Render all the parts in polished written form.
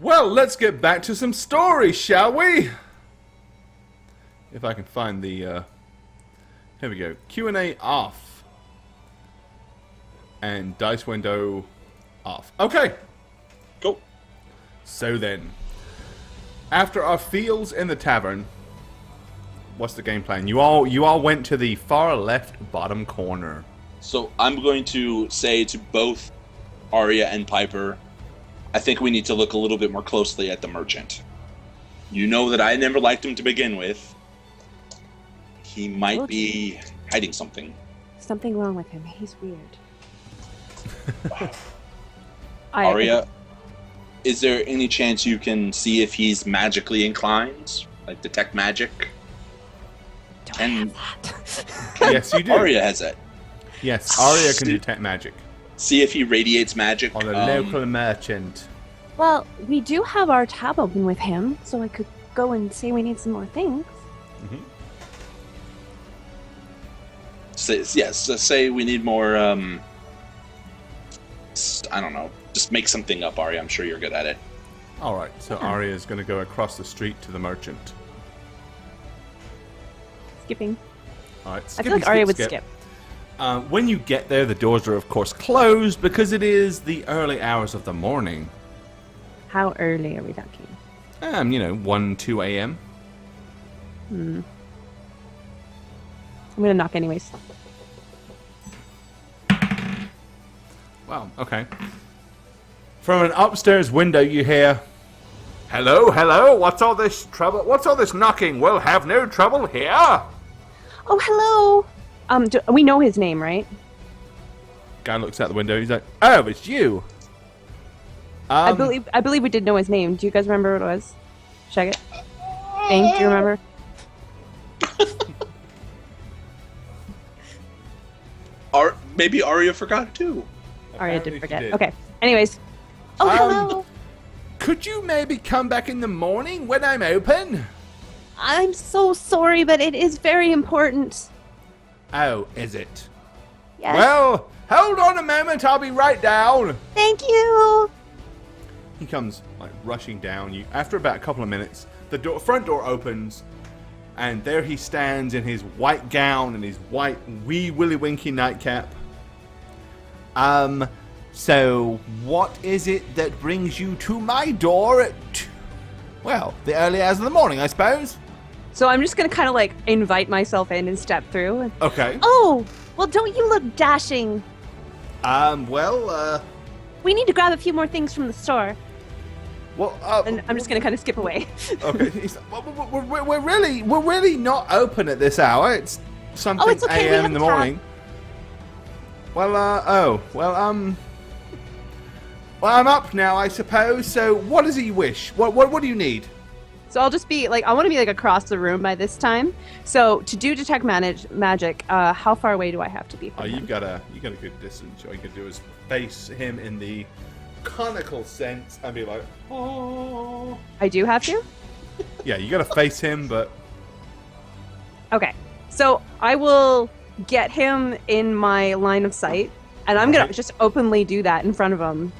Well, let's get back to some stories, shall we? If I can find the... here we go. Q&A off. And dice window off. Okay. Cool. So then, after our fields in the tavern, what's the game plan? You all went to the far left bottom corner. So I'm going to say to both Arya and Piper, I think we need to look a little bit more closely at the merchant. You know that I never liked him to begin with. He might be hiding something. Something wrong with him. He's weird. Arya, is there any chance you can see if he's magically inclined? Like detect magic? Do I have that? Yes, you do. Arya has that. Yes, Arya can detect magic. See if he radiates magic. On a local merchant. Well, we do have our tab open with him, so I could go and say we need some more things. Mm-hmm. Say we need more, I don't know. Just make something up, Arya. I'm sure you're good at it. Alright, so Arya is going to go across the street to the merchant. Skipping. Alright, I feel like Arya would skip. When you get there, the doors are of course closed because it is the early hours of the morning. How early are we talking? 1, 2 a.m. I'm gonna knock anyways. Wow, okay. From an upstairs window you hear, "Hello, hello, what's all this trouble? What's all this knocking? We'll have no trouble here." Oh, hello! We know his name, right? Guy looks out the window, he's like, "Oh, it's you." I believe we did know his name. Do you guys remember what it was? Check it. Bang, do you remember? Maybe Arya forgot too. Arya did forget. Okay. Anyways. Oh, hello. Could you maybe come back in the morning when I'm open? I'm so sorry, but it is very important. Oh, is it? Yes. Well, hold on a moment, I'll be right down. Thank you. He comes rushing down. You after about a couple of minutes, the front door opens, and there he stands in his white gown and his white wee willy winky nightcap. So what is it that brings you to my door at, the early hours of the morning, I suppose? So I'm just gonna kind of invite myself in and step through. Okay. Oh, well, don't you look dashing? We need to grab a few more things from the store. Well, and I'm just gonna kind of skip away. Okay. We're really not open at this hour. It's something it's okay. a.m. in the morning. Well, I'm up now, I suppose. So, what does he wish? What do you need? So I'll just be I want to be across the room by this time. So to do detect magic, how far away do I have to be from him? You've got a good distance. All you can do is face him in the conical sense and be like, oh. I do have to? Yeah, you got to face him, but okay. So I will get him in my line of sight, and I'm gonna just openly do that in front of him.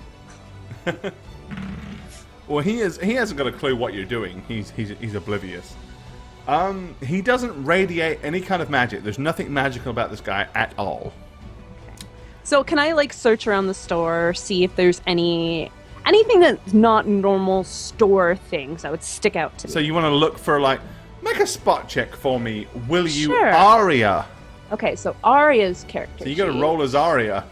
Well, he hasn't got a clue what you're doing. He's oblivious. He doesn't radiate any kind of magic. There's nothing magical about this guy at all. So can I search around the store, see if there's anything that's not normal store things that would stick out to me? So you want to look for make a spot check for me, will you, Sure. Arya? Okay, so Arya's character. So you got to roll as Arya.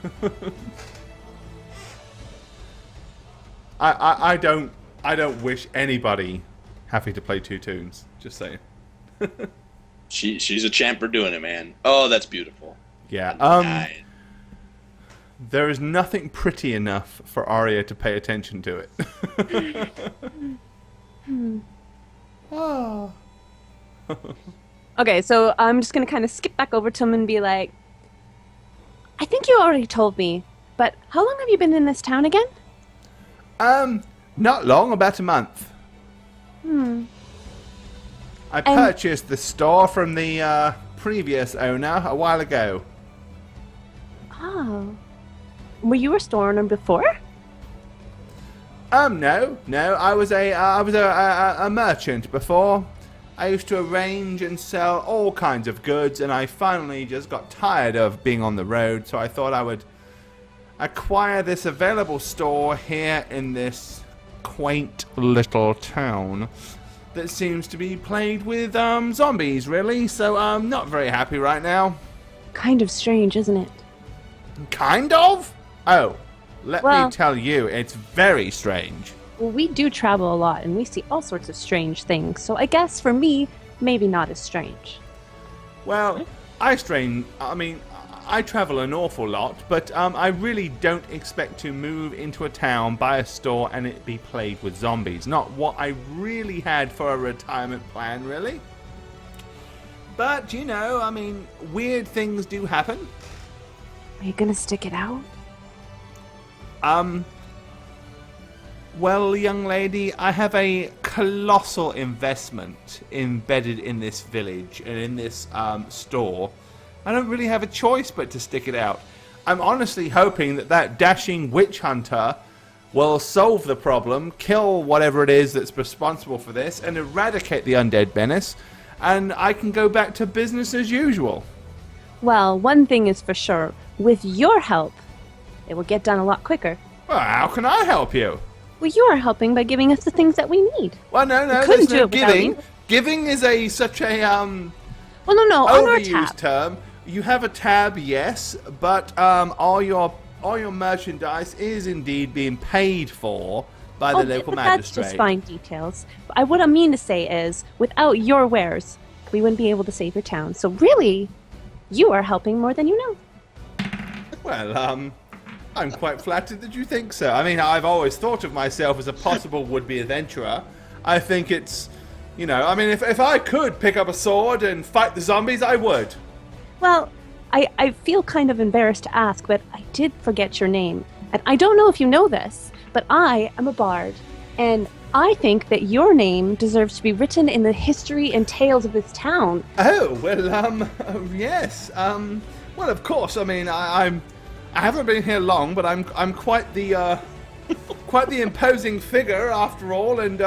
I don't wish anybody having to play two tunes. Just saying. She's a champ for doing it, man. Oh, that's beautiful. Yeah. There is nothing pretty enough for Arya to pay attention to it. Oh. Okay, so I'm just gonna kind of skip back over to him and be like, I think you already told me, but how long have you been in this town again? Not long, about a month. I purchased the store from the previous owner a while ago. Oh. Were you a store owner before? No. I was a merchant before. I used to arrange and sell all kinds of goods, and I finally just got tired of being on the road, so I thought I would acquire this available store here in this quaint little town that seems to be plagued with zombies, really. So I'm not very happy right now. Kind of strange, isn't it? Kind of? Oh, let me tell you, it's very strange. Well, we do travel a lot, and we see all sorts of strange things, so I guess for me, maybe not as strange. Well, I travel an awful lot, but I really don't expect to move into a town, buy a store, and it be plagued with zombies. Not what I really had for a retirement plan, really. But, weird things do happen. Are you gonna stick it out? Well, young lady, I have a colossal investment embedded in this village and in this store. I don't really have a choice but to stick it out. I'm honestly hoping that dashing witch hunter will solve the problem, kill whatever it is that's responsible for this, and eradicate the undead menace, and I can go back to business as usual. Well, one thing is for sure. With your help, it will get done a lot quicker. Well, how can I help you? Well, you are helping by giving us the things that we need. Well, no, there's no giving. Giving is such a Well, no, on our overused tab. term. You have a tab, yes, but all your merchandise is indeed being paid for by the local magistrate. That's just fine details. But what I mean to say is, without your wares, we wouldn't be able to save your town. So really, you are helping more than you know. Well, I'm quite flattered that you think so. I mean, I've always thought of myself as a possible would-be adventurer. I think it's, if I could pick up a sword and fight the zombies, I would. Well, I feel kind of embarrassed to ask, but I did forget your name. And I don't know if you know this, but I am a bard. And I think that your name deserves to be written in the history and tales of this town. Oh, well, yes. Well, of course. I mean, I haven't been here long, but I'm quite the quite the imposing figure after all. And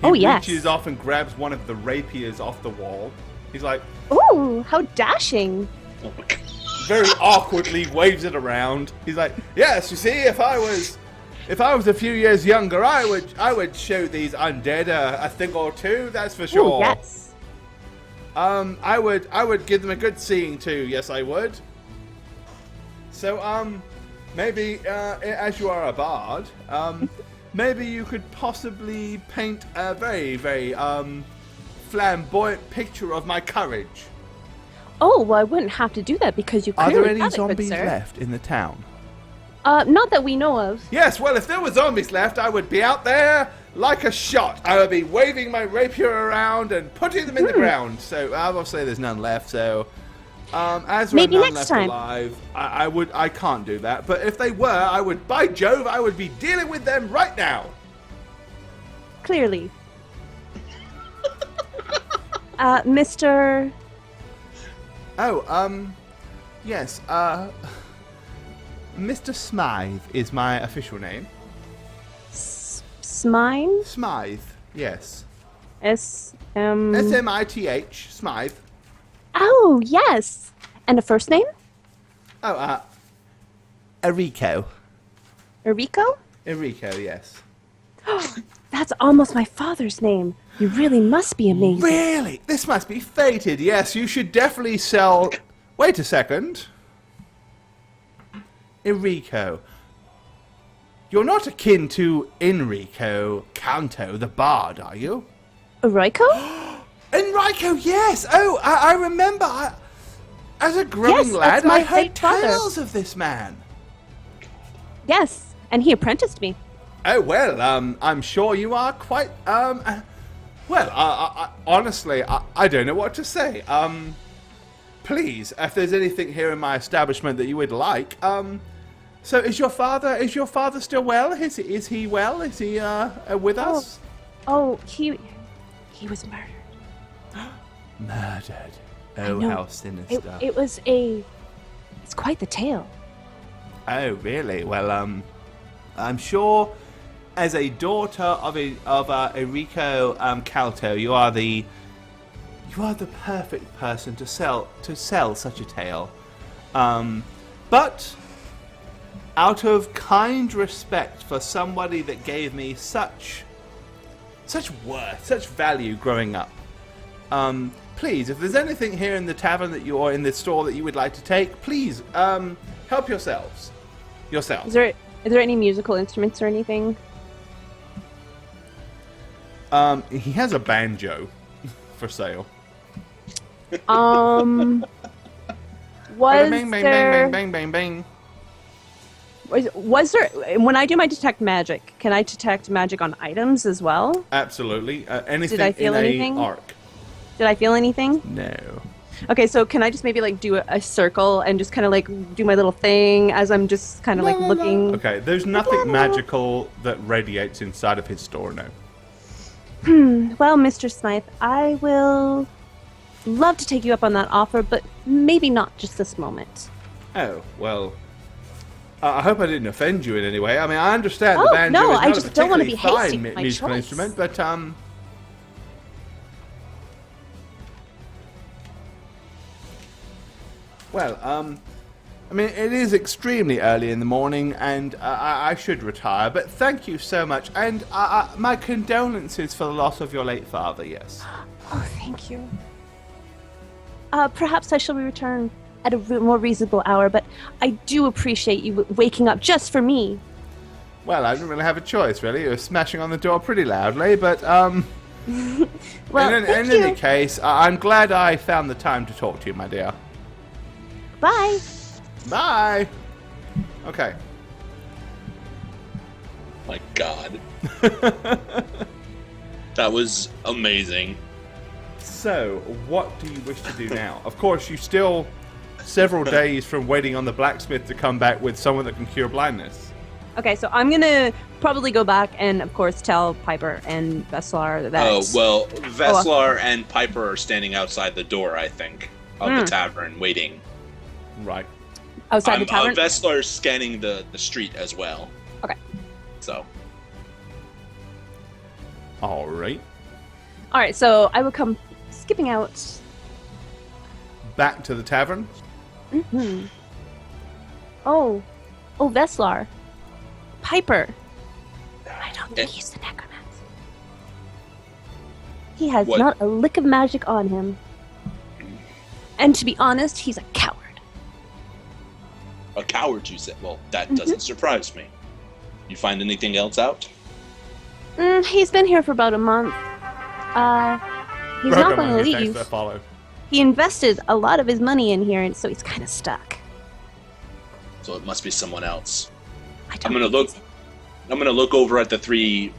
he reaches off and grabs one of the rapiers off the wall. He's like, "Ooh, how dashing!" Oh my God. Very awkwardly waves it around. He's like, "Yes, you see, if I was a few years younger, I would show these undead a thing or two. That's for sure. Ooh, yes. I would give them a good seeing too. Yes, I would. So, maybe, as you are a bard, maybe you could possibly paint a very, very, flamboyant picture of my courage. Oh, well, I wouldn't have to do that because you clearly Are there any have it, zombies good sir. left in the town? Not that we know of. Yes, well, if there were zombies left, I would be out there like a shot. I would be waving my rapier around and putting them in the ground. So, obviously, there's none left, so... as Maybe there are none next left time. alive, I can't do that. But if they were, by Jove, I would be dealing with them right now. Clearly. Mr. Oh, yes, Mr. Smythe is my official name. Smythe? Smythe, yes. S-M... S-M-I-T-H, Smythe. Oh, yes. And a first name? Oh, Erico. Erico? Erico, yes. That's almost my father's name. You really must be amazing. Really? This must be fated. Yes, you should definitely sell... Wait a second. Erico. You're not akin to Enrico Canto, the bard, are you? Erico? Enrico, yes! Oh, I remember. As a growing Yes, lad, that's my I heard late father. tales of this man. Yes, and he apprenticed me. Oh, well, I'm sure you are quite, honestly, I don't know what to say. Please, if there's anything here in my establishment that you would like, so is your father still well? Is he well? Is he, with us? Oh, he was murdered. Murdered. I Oh, know. how sinister. It's quite the tale. Oh, really? Well, I'm sure as a daughter of Enrico Calto, you are the perfect person to sell such a tale. But out of kind respect for somebody that gave me such worth, such value growing up, please, if there's anything here in the tavern that or in the store that you would like to take, please help yourselves. Is there any musical instruments or anything? He has a banjo for sale. Was bang, bang, there... bang, bang, bang, bang. Was there... When I do my detect magic, can I detect magic on items as well? Absolutely. Anything Did I feel in anything? a arc. Did I feel anything? No. Okay, so can I just maybe like do a circle and just kind of like do my little thing as I'm just kind of like looking? Okay, there's nothing magical that radiates inside of his store now. Well, Mr. Smythe, I will love to take you up on that offer, but maybe not just this moment. Oh, well, I hope I didn't offend you in any way. I mean, I understand Oh, the banjo no, is I not just a don't wanna particularly be hasty fine with my musical choice. instrument, but well, I mean, it is extremely early in the morning, and I should retire, but thank you so much, and my condolences for the loss of your late father, yes. Oh, thank you. Perhaps I shall return at a more reasonable hour, but I do appreciate you waking up just for me. Well, I didn't really have a choice, really. You were smashing on the door pretty loudly, but, Well, in thank you. any case, I'm glad I found the time to talk to you, my dear. Bye. Bye! Okay. My God. That was amazing. So, what do you wish to do now? Of course, you still several days from waiting on the blacksmith to come back with someone that can cure blindness. Okay, so I'm gonna probably go back and, of course, tell Piper and Veslar that... Oh, well, Veslar and Piper are standing outside the door, I think, of the tavern, waiting. Right. Outside the tavern? Veslar's scanning the street as well. Okay. So. All right. All right, so I will come skipping out. Back to the tavern. Mm-hmm. Oh, Veslar. Piper. I don't think he's the necromancer. He has What? not a lick of magic on him. And to be honest, he's a coward. A coward, you said? Well, that doesn't surprise me. You find anything else out? He's been here for about a month. He's not going to Thanks leave. for that follow. He invested a lot of his money in here, and so he's kind of stuck. So it must be someone else. I don't I'm gonna think look. it's- I'm gonna look over at the three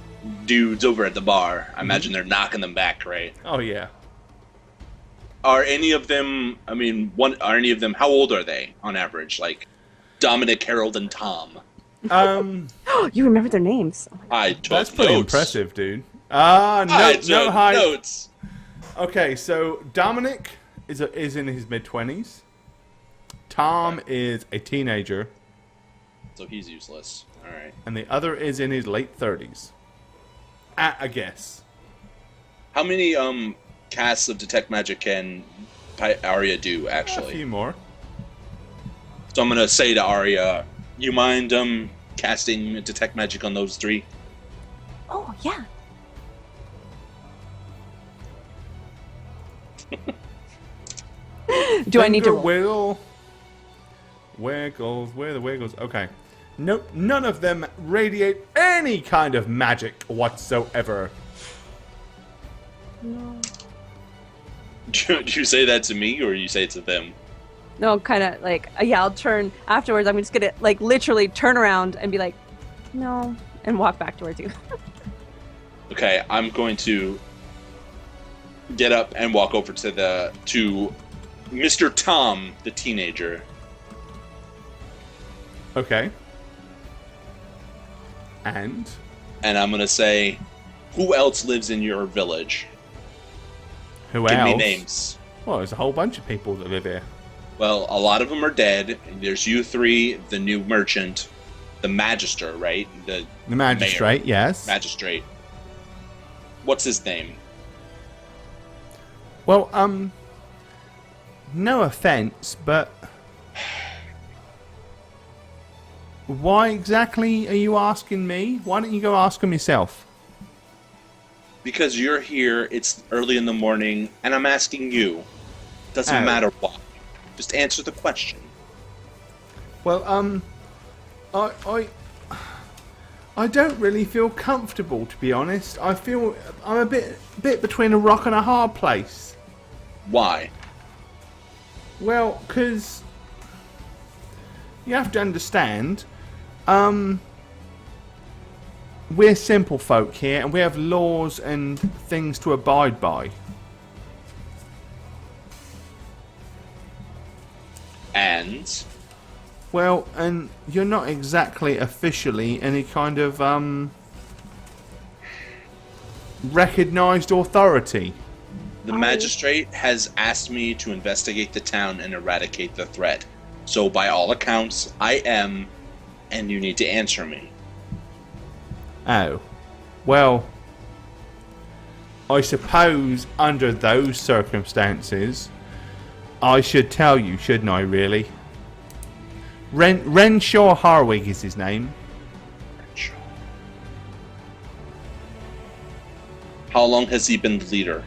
dudes over at the bar. I imagine they're knocking them back, right? Oh, yeah. Are any of them? I mean, are any of them? How old are they on average? Like Dominic, Harold, and Tom. You remember their names. Oh my I took That's pretty notes. impressive, dude. I No took height. notes. Okay, so Dominic is in his mid-20s. Tom is a teenager, So he's useless. All right. and the other is in his late 30s. At a guess. How many casts of detect magic can Arya do A actually? few more. So I'm gonna say to Arya, you mind casting detect magic on those three? Oh, yeah. Do I need to roll? Will. Where the wiggles? Okay. Nope, none of them radiate any kind of magic whatsoever. No. Do you say that to me, or you say it to them? No, kind of like, yeah, I'll turn afterwards. I'm just gonna like literally turn around and be like, no, and walk back towards you. Okay, I'm going to get up and walk over to Mr. Tom, the teenager. Okay. And? And I'm gonna say, who else lives in your village? Who Give else? me names. Well, there's a whole bunch of people that live here. Well, a lot of them are dead. There's you three, the new merchant, the magistrate, right? The magistrate, mayor. yes. Magistrate. What's his name? Well, no offense, but why exactly are you asking me? Why don't you go ask him yourself? Because you're here, it's early in the morning, and I'm asking you. Doesn't matter why. Just answer the question. Well, I don't really feel comfortable, to be honest. I feel I'm a bit between a rock and a hard place. Why? Well, because you have to understand, we're simple folk here, and we have laws and things to abide by. And? Well, and you're not exactly officially any kind of, recognized authority. The magistrate has asked me to investigate the town and eradicate the threat. So by all accounts, I am, and you need to answer me. Oh. Well, I suppose under those circumstances, I should tell you, shouldn't I, really? Renshaw Harwig is his name. How long has he been the leader?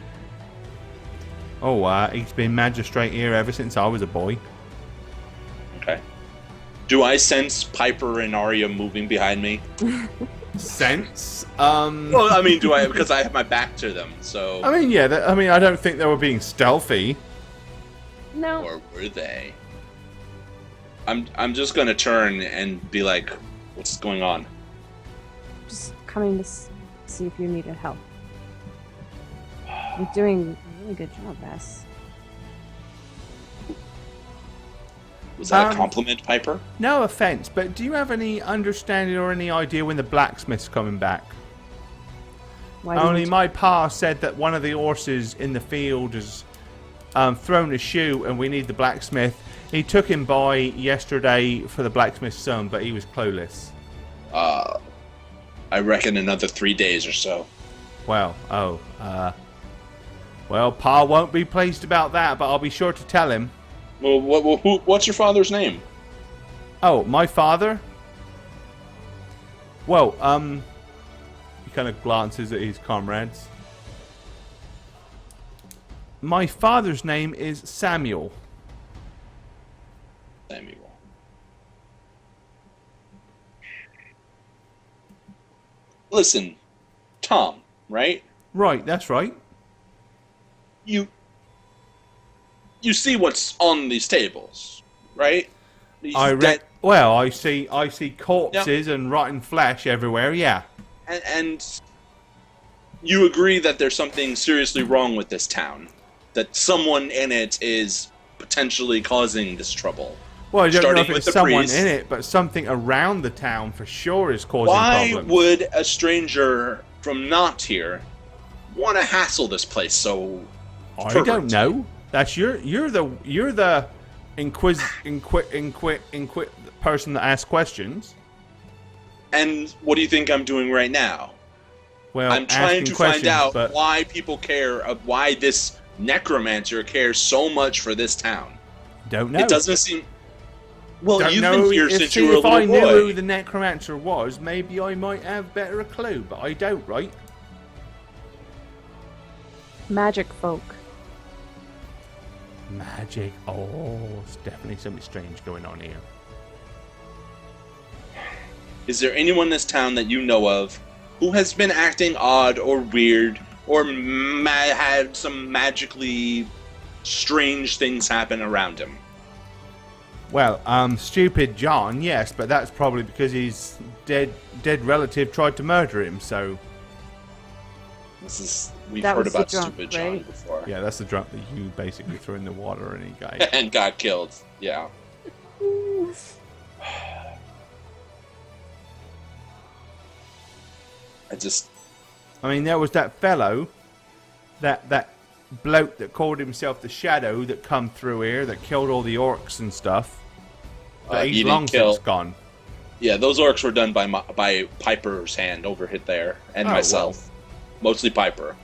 Oh, he's been magistrate here ever since I was a boy. Okay. Do I sense Piper and Arya moving behind me? Sense? Well, I mean, do I? Because I have my back to them, so... I mean, yeah, I don't think they were being stealthy. No. Or were they? I'm just gonna turn and be like, what's going on? Just coming to see if you needed help. You're doing a really good job, Bess. Was that a compliment, Piper? No offense, but do you have any understanding or any idea when the blacksmith's coming back? Only my pa said that one of the horses in the field has thrown a shoe and we need the blacksmith. He took him by yesterday for the blacksmith's son, but he was clueless. I reckon another 3 days or so. Well, well, Pa won't be pleased about that, but I'll be sure to tell him. Well, what's your father's name? Oh, my father? Well, he kind of glances at his comrades. My father's name is Samuel. Samuel. Listen, Tom, right? Right, that's right. You see what's on these tables, right? I see corpses and rotten flesh everywhere. Yeah. And you agree that there's something seriously wrong with this town, that someone in it is potentially causing this trouble. Well, I don't know if with it's someone in it, but something around the town for sure is causing problems. Why would a stranger from not here want to hassle this place so? I don't know. That's you're the person that asks questions. And what do you think I'm doing right now? Well, I'm trying to find out but why people care, why this necromancer cares so much for this town. Don't know. It doesn't seem. Well, don't you've know been here since you were a if little I knew boy. who the necromancer was, maybe I might have better a clue, but I don't, right? Magic folk. Magic. Oh, it's definitely something strange going on here. Is there anyone in this town that you know of who has been acting odd or weird or had some magically strange things happen around him? Well, stupid John, yes, but that's probably because his dead relative tried to murder him, so... We've heard about stupid John right? before. Yeah, that's the drunk that you basically threw in the water and he got... and got killed, yeah. I mean, there was that fellow, that bloke that called himself the Shadow that come through here, that killed all the orcs and stuff. But he's long since gone. Yeah, those orcs were done by Piper's hand over hit there, and myself. Mostly Piper.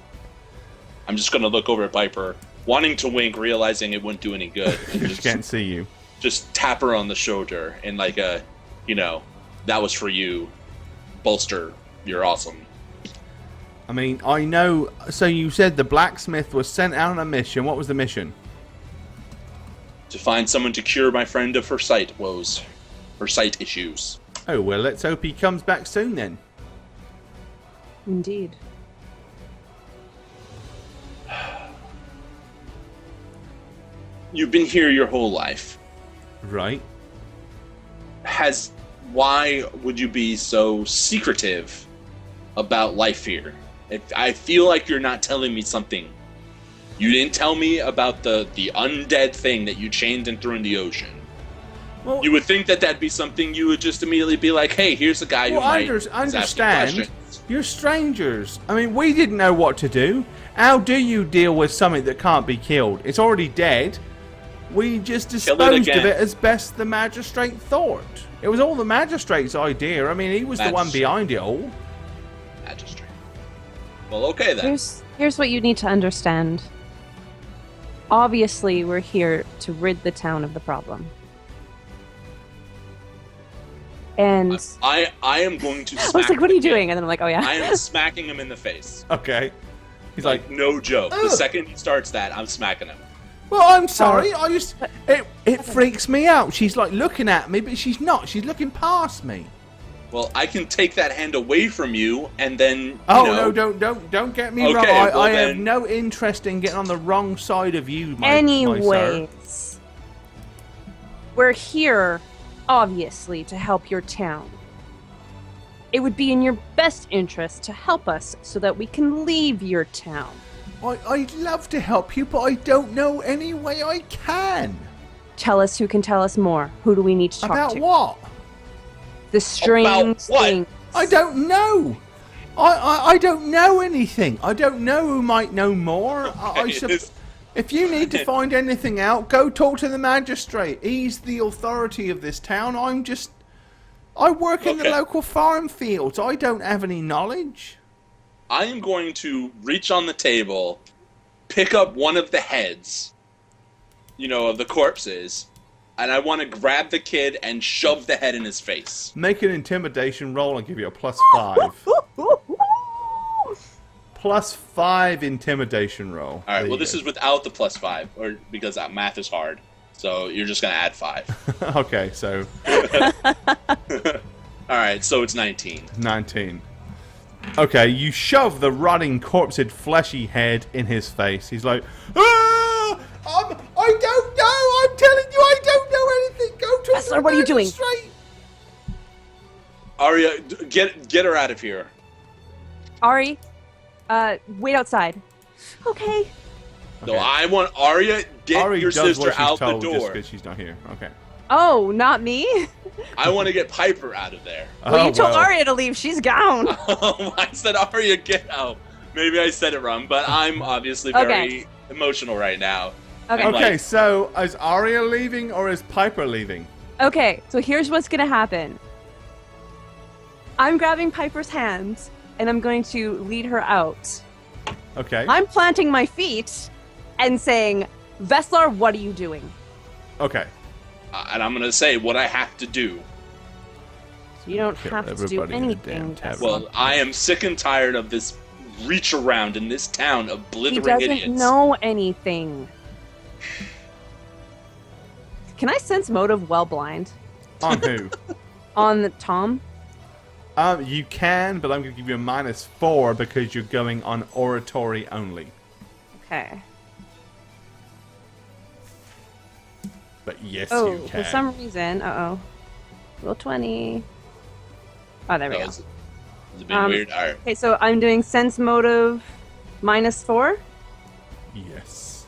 I'm just going to look over at Piper, wanting to wink, realizing it wouldn't do any good. And She can't see you. Just tap her on the shoulder and like that was for you. Bolster, you're awesome. I mean, I know. So you said the blacksmith was sent out on a mission. What was the mission? To find someone to cure my friend of her sight woes. Her sight issues. Oh, well, let's hope he comes back soon then. Indeed. You've been here your whole life. Right. Why would you be so secretive about life here? I feel like you're not telling me something. You didn't tell me about the undead thing that you chained and threw in the ocean. Well, you would think that'd be something you would just immediately be like, hey, here's a guy who might understand. You're strangers. I mean, we didn't know what to do. How do you deal with something that can't be killed? It's already dead. We just disposed of it as best the magistrate thought. It was all the magistrate's idea. I mean, he was the one behind it all. Magistrate. Well, okay then. Here's what you need to understand. Obviously, we're here to rid the town of the problem. And I am going to smack I was like, what are you doing? And then I'm like, oh yeah. I am smacking him in the face. Okay. He's like no joke. The second he starts that, I'm smacking him. Well, I'm sorry. It freaks me out. She's like looking at me, but she's not. She's looking past me. Well, I can take that hand away from you, and then no, don't get me wrong. I have no interest in getting on the wrong side of you, my sir. We're here, obviously, to help your town. It would be in your best interest to help us so that we can leave your town. I'd love to help you, but I don't know any way I can. Tell us who can tell us more. Who do we need to talk to? About what? The strange thing. I don't know. I don't know anything. I don't know who might know more. If you need to find anything out, go talk to the magistrate. He's the authority of this town. I work in the local farm fields. I don't have any knowledge. I am going to reach on the table, pick up one of the heads, of the corpses, and I want to grab the kid and shove the head in his face. Make an intimidation roll and give you a +5. +5 intimidation roll. All right, well, this is without the +5, or because math is hard. So you're just going to add 5. Okay, so... All right, so it's 19. 19. Okay, you shove the rotting, corpsed, fleshy head in his face. He's like, I don't know! I'm telling you, I don't know anything! Go to Wrestler, what are you doing? Arya, get her out of here. Ari, wait outside. Okay. No, I want Arya, get your sister out the door. Just because she's not here. Okay. Oh, not me? I want to get Piper out of there. Well, you told Arya to leave. She's gone. I said Arya, get out. Maybe I said it wrong, but I'm obviously very emotional right now. Okay. So is Arya leaving or is Piper leaving? Okay, so here's what's going to happen. I'm grabbing Piper's hands, and I'm going to lead her out. Okay. I'm planting my feet and saying, Veslar, what are you doing? Okay. And I'm going to say what I have to do. So you don't have to do anything. Well, I am sick and tired of this reach around in this town of blithering idiots. He doesn't know anything. Can I sense motive while blind? On who? On Tom. You can, but I'm going to give you a -4 because you're going on oratory only. Okay. But yes, you can. For some reason, roll 20. Oh, there we go. It's a bit weird. All right. Okay, so I'm doing sense motive -4. Yes.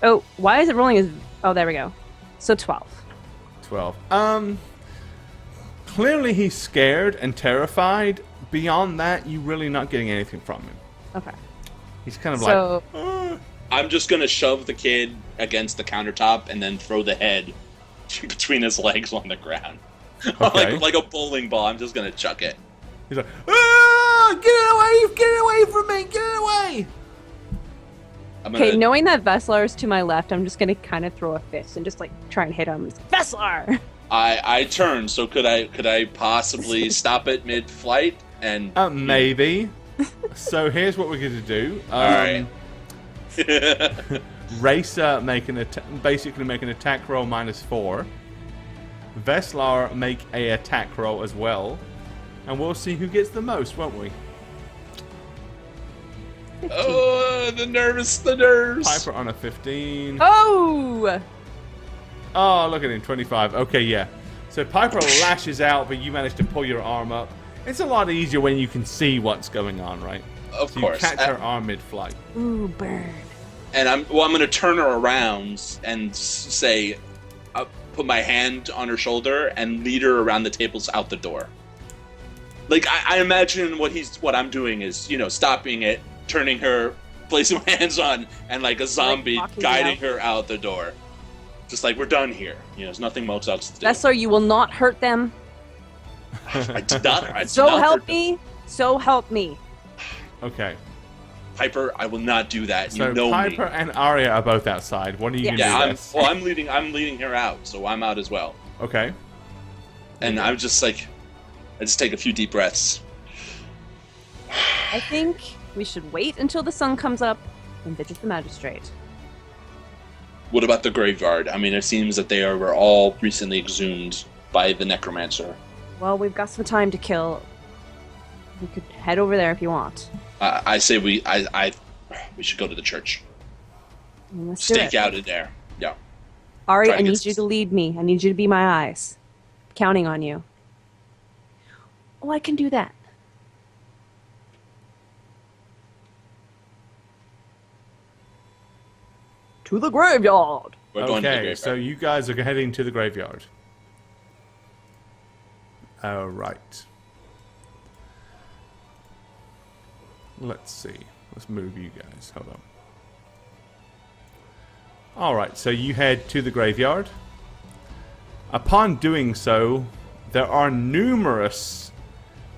Oh, why is it rolling as... Oh, there we go. So 12. 12. Clearly he's scared and terrified. Beyond that, you're really not getting anything from him. Okay. He's kind of so, like... I'm just gonna shove the kid against the countertop and then throw the head between his legs on the ground. Okay. like a bowling ball. I'm just gonna chuck it. He's like, ah, get it away from me, get it away. Okay, knowing that Veslar is to my left, I'm just gonna kind of throw a fist and just like try and hit him. Veslar! I turn, so could I possibly stop it mid-flight and maybe. So here's what we're gonna do. Alright. Racer basically make an attack roll -4. Veslar make a attack roll as well. And we'll see who gets the most, won't we? 15. Oh, the nerves. Piper on a 15. Oh! Oh, look at him, 25. Okay, yeah. So Piper lashes out, but you manage to pull your arm up. It's a lot easier when you can see what's going on, right? Of so course. You catch her arm mid-flight. Ooh, burn. And I'm going to turn her around and say, put my hand on her shoulder and lead her around the tables out the door. Like I imagine what I'm doing is, stopping it, turning her, placing my hands on, and like a zombie guiding her out the door. Just like we're done here. There's nothing else to do. Veslar, you will not hurt them. I did not. So help me. So help me. Okay. Piper, I will not do that. So you know Piper me. and Arya are both outside. What are you gonna do? I'm leading her out, so I'm out as well. Okay. And I'm just like, I just take a few deep breaths. I think we should wait until the sun comes up and visit the magistrate. What about the graveyard? I mean, it seems that they were all recently exhumed by the necromancer. Well, we've got some time to kill. We could head over there if you want. I say we should go to the church. Let's do it. Stake out in there. Yeah. Ari, Try I to need get you to lead me. I need you to be my eyes. Counting on you. Oh, I can do that. To the graveyard. We're going to the Okay, graveyard. so you guys are heading to the graveyard. All right. Let's see. Let's move you guys. Hold on. All right, so you head to the graveyard. Upon doing so, there are numerous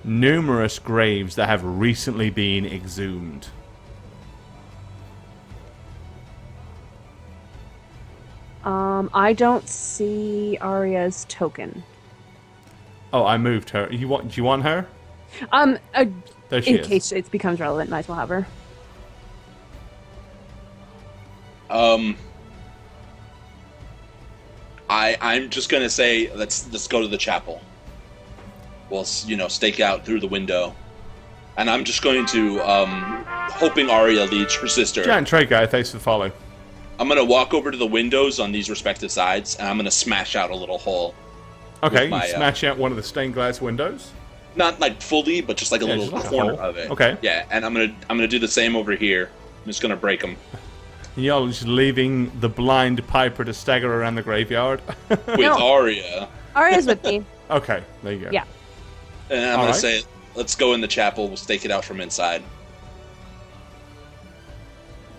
graves that have recently been exhumed. I don't see Arya's token. Oh, I moved her. Do you want her? There she In is. case it becomes relevant, might as well have her. I'm just gonna say let's go to the chapel. We'll stake out through the window, and I'm just going to hoping Arya leads her sister. Giant trade guy, thanks for the follow. I'm gonna walk over to the windows on these respective sides, and I'm gonna smash out a little hole. Okay, my, you smash out one of the stained glass windows. Not like fully, but just like a little just like a corner hole. of it. Okay. Yeah, and I'm gonna do the same over here. I'm just gonna break them And y'all are just leaving the blind Piper to stagger around the graveyard. with No. Arya. Arya's with me. Okay, there you go. Yeah. And I'm All gonna right. say, let's go in the chapel. We'll stake it out from inside.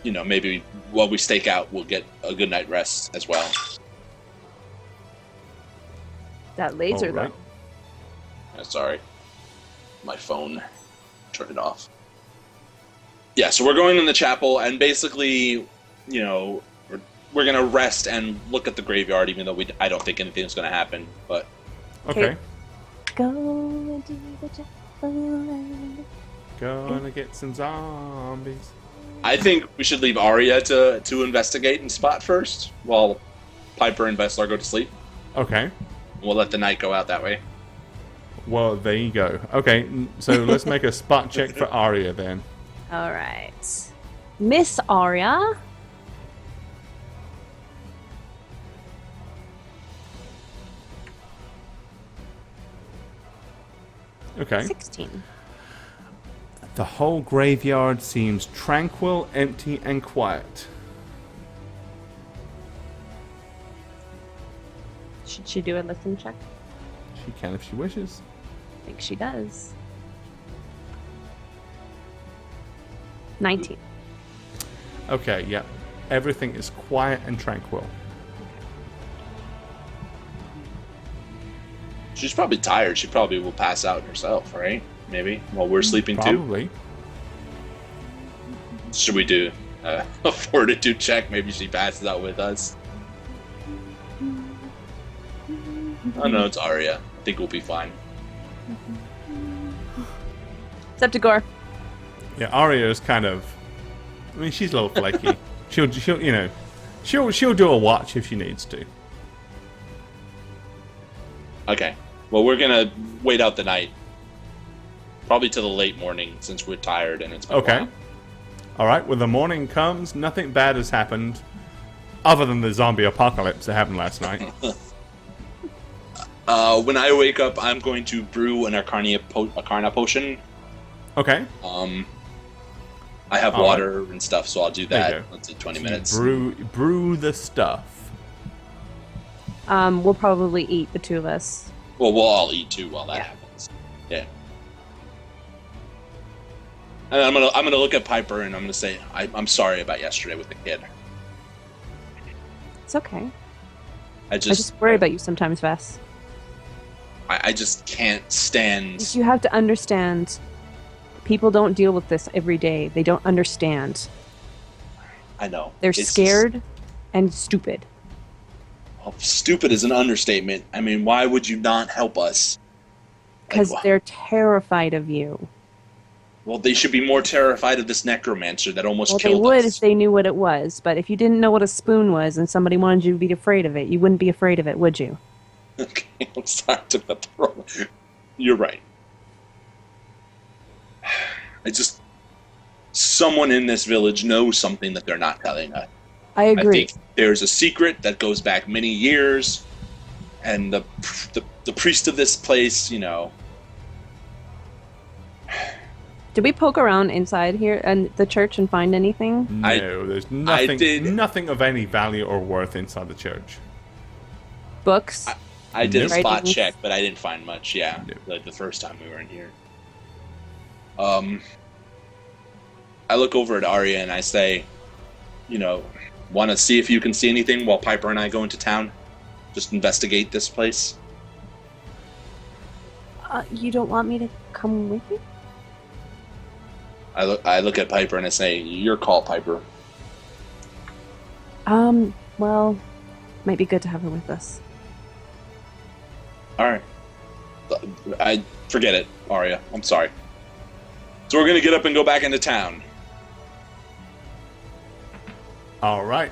Maybe while we stake out, we'll get a good night rest as well. That laser, All right. Sorry, my phone. Turn it off. Yeah, so we're going in the chapel, and basically, we're gonna rest and look at the graveyard, even though I don't think anything's gonna happen. But Okay. Go into the chapel. Gonna get some zombies. I think we should leave Arya to investigate and spot first, while Piper and Veslar go to sleep. Okay. We'll let the night go out that way. Well, there you go. Okay, so let's make a spot check for Arya then. All right. Miss Arya. Okay. 16. The whole graveyard seems tranquil, empty, and quiet. Should she do a listen check? She can if she wishes. I think she does. 19. Okay, yeah. everything is quiet and tranquil. She's probably tired. She probably will pass out herself, right? Maybe while we're sleeping Probably. too. Should we do a fortitude check? Maybe she passes out with us. Oh no, it's Arya. I think we'll be fine. Septigore. Yeah, Arya is kind of. I mean, she's a little flaky. she'll do a watch if she needs to. Okay. Well, we're gonna wait out the night. Probably to the late morning, since we're tired and it's been a Okay. while. All right. When the morning comes, nothing bad has happened, other than the zombie apocalypse that happened last night. When I wake up, I'm going to brew an Arcana potion. Okay. I have All water and stuff, so I'll do There you that. go. Let's say 20 minutes. Brew the stuff. We'll probably eat, the two of us. Well, we'll all eat too while that happens. Yeah. And I'm gonna look at Piper and I'm gonna say I'm sorry about yesterday with the kid. It's okay. I I just worry about you sometimes, Vess. I just can't stand. You have to understand, people don't deal with this every day. They don't understand. I know. They're It's scared and stupid. Stupid is an understatement. I mean, why would you not help us? Because Like, they're terrified of you. well, they should be more terrified of this necromancer that almost Well, they killed would us. if they knew what it was. But if you didn't know what a spoon was and somebody wanted you to be afraid of it, you wouldn't be afraid of it, would you? Okay, I'm sorry to put the wrong. You're right. Someone in this village knows something that they're not telling us. I I agree. think there's a secret that goes back many years, and the priest of this place, you know. Did we poke around inside here and the church and find anything? No, there's nothing of any value or worth inside the church. Books? I did a Nope. spot Writings? check, but I didn't find much. Yeah, Nope. like the first time we were in here. I look over at Arya and I say, you know, want to see if you can see anything while Piper and I go into town? Just investigate this place. You don't want me to come with you? I look at Piper and I say, your call, Piper. Well, might be good to have her with us. All right. I forget it, Arya. I'm sorry. So we're gonna get up and go back into town. All right.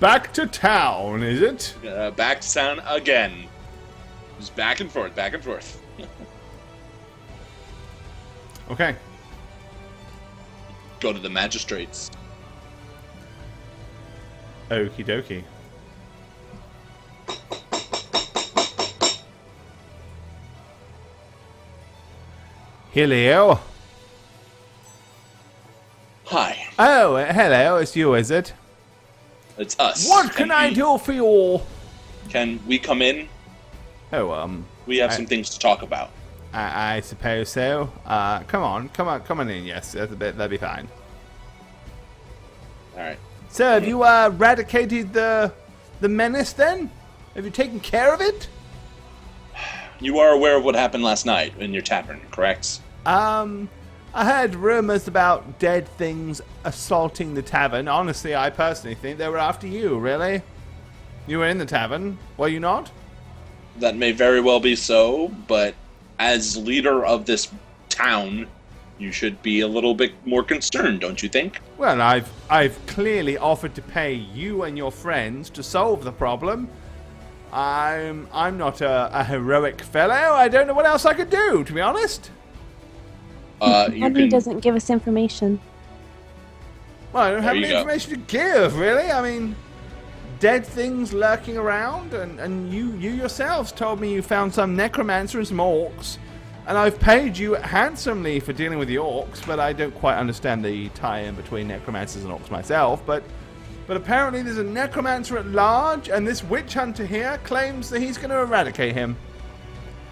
Back to town, is it? Back to town again. Just back and forth, back and forth. Okay. Go to the magistrates. Okie dokie. Hello. Hi, Oh, hello. It's you, is it? it's us. What can I do for you? Can we come in? Oh, We have some things to talk about. I suppose so. Come on in. Yes, that'd be fine. All right. So, have you eradicated the menace then? Have you taken care of it? You are aware of what happened last night in your tavern, correct? I heard rumors about dead things assaulting the tavern. Honestly, I personally think they were after you, really. You were in the tavern, were you not? That may very well be so, but as leader of this town, you should be a little bit more concerned, don't you think? Well, I've clearly offered to pay you and your friends to solve the problem. I'm not a heroic fellow. I don't know what else I could do, to be honest. Henry doesn't give us information. Well, I don't have There you any go. information to give, really. I mean, dead things lurking around, and you yourselves told me you found some necromancer and some orcs, and I've paid you handsomely for dealing with the orcs, but I don't quite understand the tie-in between necromancers and orcs myself, but apparently there's a necromancer at large, and this witch hunter here claims that he's going to eradicate him.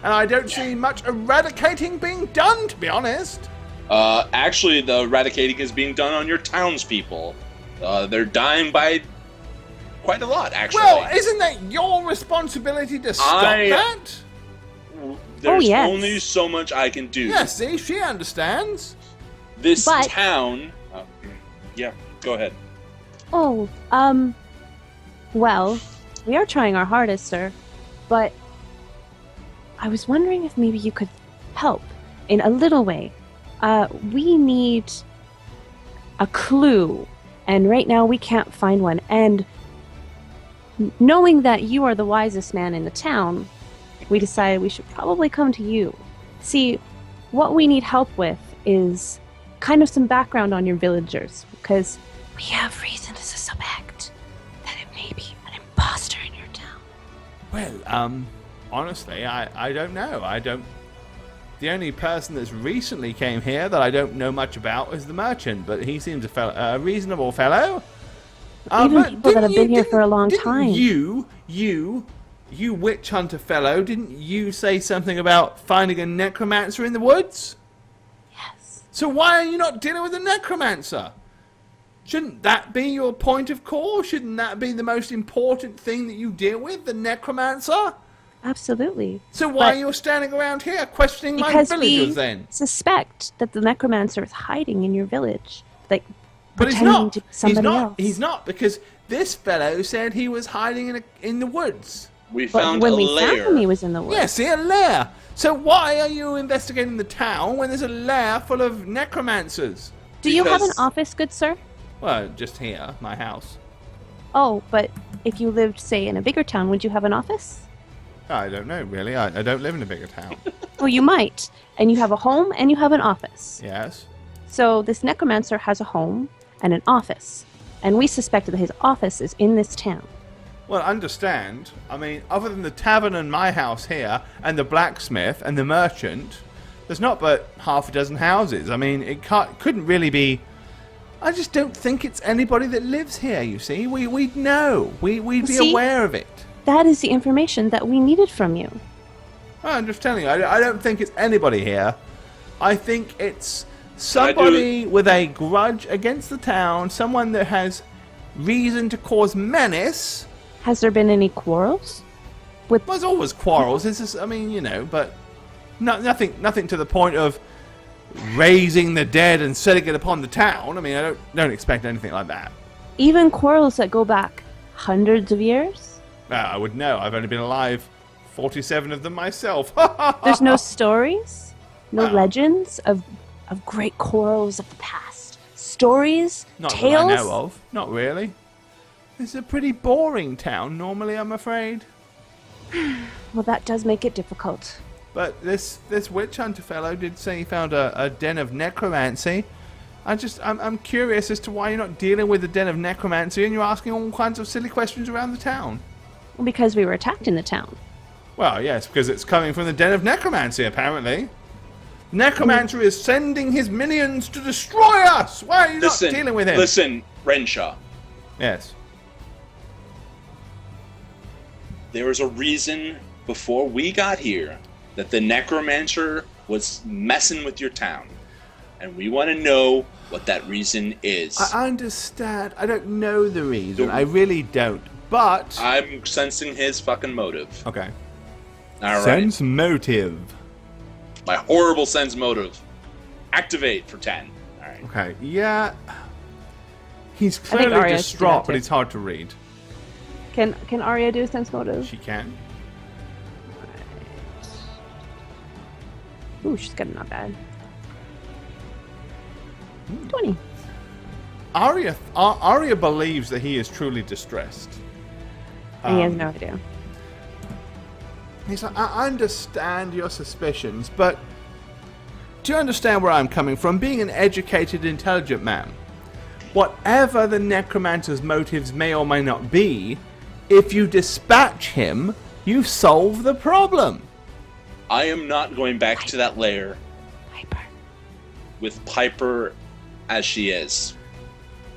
And I don't see much eradicating being done, to be honest. Actually, the eradicating is being done on your townspeople. They're dying by quite a lot, actually. Well, isn't that your responsibility to stop that? There's yes. only so much I can do. Yeah, see, she understands. This But- town... yeah, go ahead. Oh, well, we are trying our hardest, sir, but I was wondering if maybe you could help in a little way. We need a clue, and right now we can't find one, and knowing that you are the wisest man in the town, we decided we should probably come to you. See, what we need help with is kind of some background on your villagers, because we have reason to suspect that it may be an imposter in your town. Well, honestly, I don't know. The only person that's recently came here that I don't know much about is the merchant, but he seems a reasonable fellow. Even But people that have been here for a long didn't time. You witch hunter fellow, didn't you say something about finding a necromancer in the woods? Yes. So why are you not dealing with a necromancer? Shouldn't that be your point of call? Shouldn't that be the most important thing that you deal with, the necromancer? Absolutely. So why But are you standing around here questioning my because villagers we then? suspect that the necromancer is hiding in your village, like But he's pretending not. to be somebody He's not. else. He's not, because this fellow said he was hiding in the woods. We But found when a we lair. found him, he was in the woods. Yeah, see, a lair. So why are you investigating the town when there's a lair full of necromancers? Do you have an Because- office, good sir? Well, just here, my house. Oh, but if you lived, say, in a bigger town, would you have an office? I don't know, really. I don't live in a bigger town. Oh, you might. And you have a home and you have an office. Yes. So this necromancer has a home and an office. And we suspect that his office is in this town. Well, understand. I mean, other than the tavern and my house here, and the blacksmith and the merchant, there's not but half a dozen houses. I mean, couldn't really be. I just don't think it's anybody that lives here. You see, we'd know. We'd be See? aware of it. That is the information that we needed from you. I'm just telling you. I don't think it's anybody here. I think it's somebody with a grudge against the town. Someone that has reason to cause menace. Has there been any quarrels? Well, there's always quarrels. It's just, I mean, but nothing to the point of raising the dead and setting it upon the town. I mean, I don't expect anything like that. Even quarrels that go back hundreds of years? I would know. I've only been alive 47 of them myself. There's no stories? No No. legends of great quarrels of the past? Stories? Not tales? that I know of. Not really. It's a pretty boring town normally, I'm afraid. Well, that does make it difficult. But this witch hunter fellow did say he found a den of necromancy. I'm curious as to why you're not dealing with the den of necromancy and you're asking all kinds of silly questions around the town. Because we were attacked in the town. Well, yes, because it's coming from the den of necromancy, apparently. Necromancer is sending his minions to destroy us! Why are you not dealing with him? Listen, Renshaw. Yes. There was a reason before we got here that the necromancer was messing with your town. And we want to know what that reason is. I understand. I don't know the reason. I really don't. But... I'm sensing his fucking motive. Okay. All right. Sense motive. My horrible sense motive. Activate for 10. All right. Okay, yeah. He's think clearly Arya should do that distraught, but too. it's hard to read. Can Arya do sense motive? She can. Ooh, she's got it not bad. 20. Arya believes that he is truly distressed. And he has no idea. He's like, I understand your suspicions, but do you understand where I'm coming from? Being an educated, intelligent man, whatever the necromancer's motives may or may not be, if you dispatch him, you solve the problem. I am not going back to that lair Piper. with Piper as she is.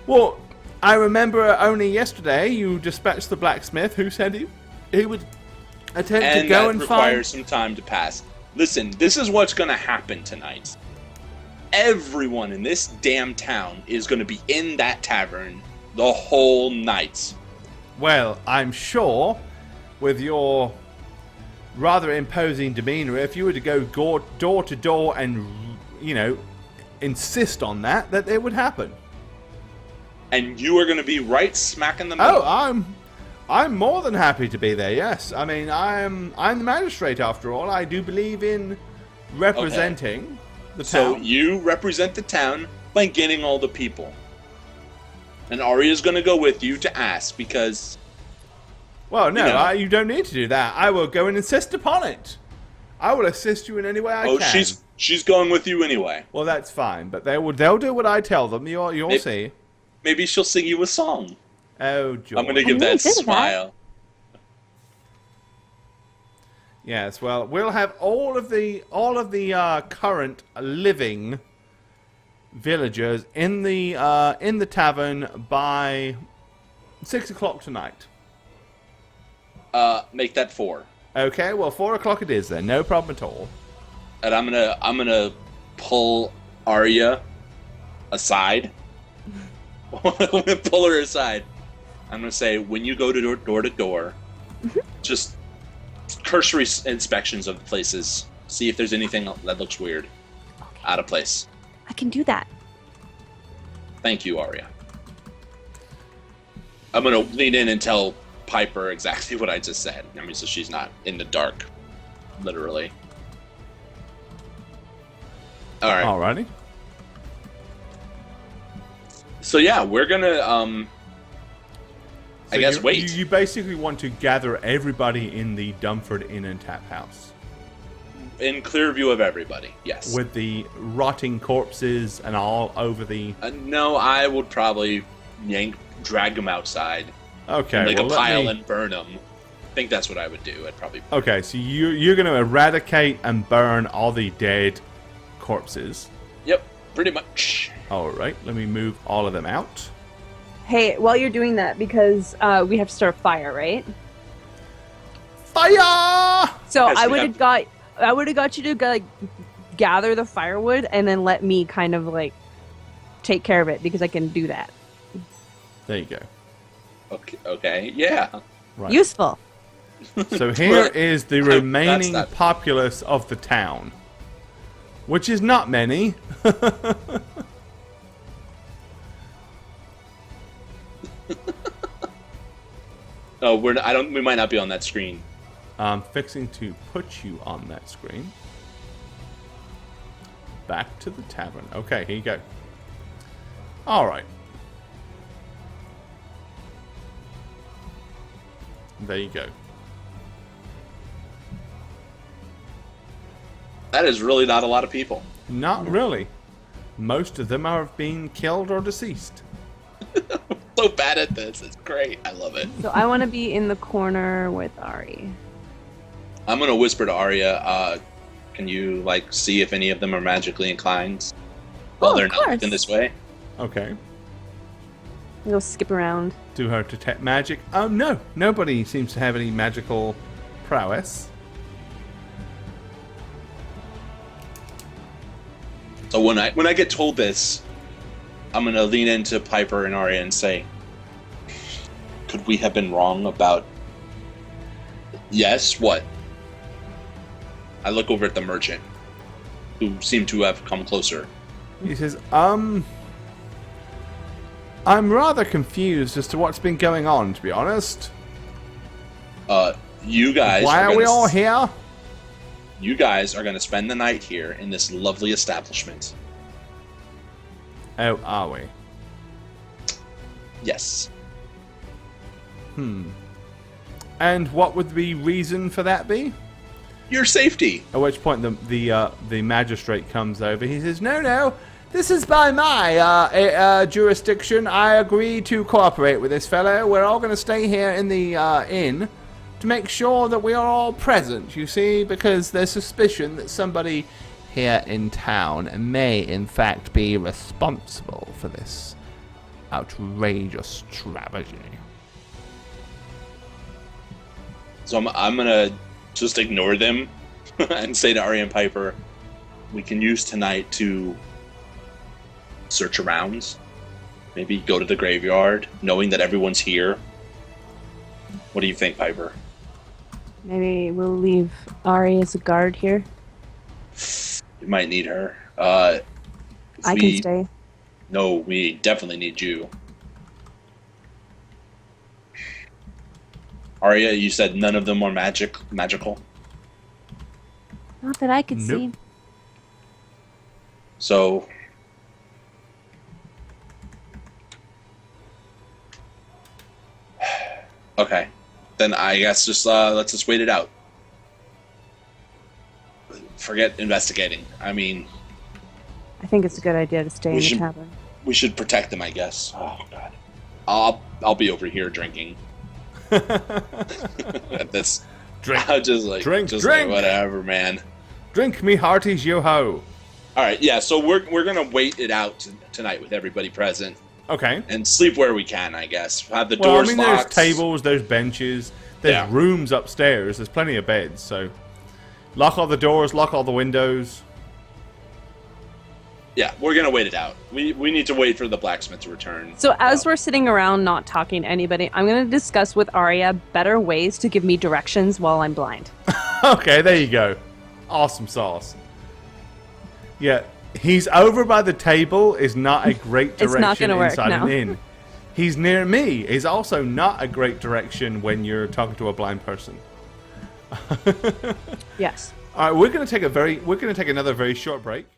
Well, I remember only yesterday you dispatched the blacksmith who said he would attempt And to go that and requires find... some time to pass. Listen, this is what's going to happen tonight. Everyone in this damn town is going to be in that tavern The whole night. Well, I'm sure, with your rather imposing demeanor, if you were to go door to door and, insist on that it would happen. And you are going to be right smack in the middle. Oh, I'm more than happy to be there. Yes, I mean I'm the magistrate after all. I do believe in representing the town. So you represent the town by getting all the people, and Arya's going to go with you to ask because. Well, no, you don't need to do that. I will go and insist upon it. I will assist you in any way I can. Oh, she's going with you anyway. Well, that's fine, but they'll do what I tell them. You'll see. Maybe she'll sing you a song. Oh, joy. I'm going to give that smile. Yes, well, we'll have all of the current living villagers in the tavern by 6 o'clock tonight. Make that 4. Okay, well, 4 o'clock it is then. No problem at all. And I'm gonna pull Arya aside. I'm gonna pull her aside. I'm gonna say, when you go to door to door, just cursory inspections of the places. See if there's anything that looks weird, out of place. I can do that. Thank you, Arya. I'm gonna lean in and tell Piper exactly what I just said. I mean, so she's not in the dark, literally. All right. Alrighty. So yeah, we're gonna I guess wait. You basically want to gather everybody in the Dumford Inn and Tap House. In clear view of everybody, yes. With the rotting corpses and all over the... no, I would probably drag them outside. Okay, Make a pile and burn them. I think that's what I would do. I'd probably... Okay, so you're going to eradicate and burn all the dead corpses. Yep, pretty much. Alright, let me move all of them out. Hey, while you're doing that, because we have to start a fire, right? Fire! So Yes, I would have got you to gather the firewood and then let me kind of take care of it because I can do that. There you go. Okay, yeah. Right. Useful. So here is the remaining populace of the town, which is not many. No, we might not be on that screen. I'm fixing to put you on that screen. Back to the tavern. Okay, here you go. Alright. There you go. That is really not a lot of people. Not really. Most of them have been killed or deceased. So bad at this. It's great. I love it. So I want to be in the corner with Ari. I'm going to whisper to Arya, can you, see if any of them are magically inclined while they're not looking this way? Okay. Go skip around. Do her detect magic. Oh, no. Nobody seems to have any magical prowess. So when I get told this, I'm going to lean into Piper and Arya and say, could we have been wrong about... Yes, what? I look over at the merchant, who seemed to have come closer. He says, I'm rather confused as to what's been going on, to be honest. You guys... Why are we all here? You guys are going to spend the night here in this lovely establishment. Oh, are we? Yes. And what would the reason for that be? Your safety. At which point the magistrate comes over. He says, No, this is by my jurisdiction. I agree to cooperate with this fellow. We're all going to stay here in the inn to make sure that we are all present, you see, because there's suspicion that somebody here in town may, in fact, be responsible for this outrageous strategy. So I'm going to just ignore them and say to Arya and Piper, we can use tonight to search around, Maybe go to the graveyard, knowing that everyone's here. What do you think, Piper? Maybe we'll leave Ari as a guard here. You might need her. I can stay. No, we definitely need you. Arya, you said none of them are magical? Not that I could see. So... Okay. Then I guess just let's just wait it out. Forget investigating. I mean... I think it's a good idea to stay in the tavern. We should protect them, I guess. Oh, God. I'll be over here drinking. That's... Drink. I'll just like... Drink, just drink. Like, whatever, man. Drink me hearties, yo-ho. Alright, yeah, so we're gonna wait it out tonight with everybody present. Okay. And sleep where we can, I guess. Have the doors locked. There's tables, there's benches, there's rooms upstairs, there's plenty of beds, so... Lock all the doors, lock all the windows. Yeah, we're gonna wait it out. We need to wait for the blacksmith to return. So as we're sitting around not talking to anybody, I'm going to discuss with Arya better ways to give me directions while I'm blind. Okay, there you go. Awesome sauce. Yeah, he's over by the table is not a great direction It's not gonna work, inside no. an inn. He's near me is also not a great direction when you're talking to a blind person. Yes. All right, we're going to take another very short break.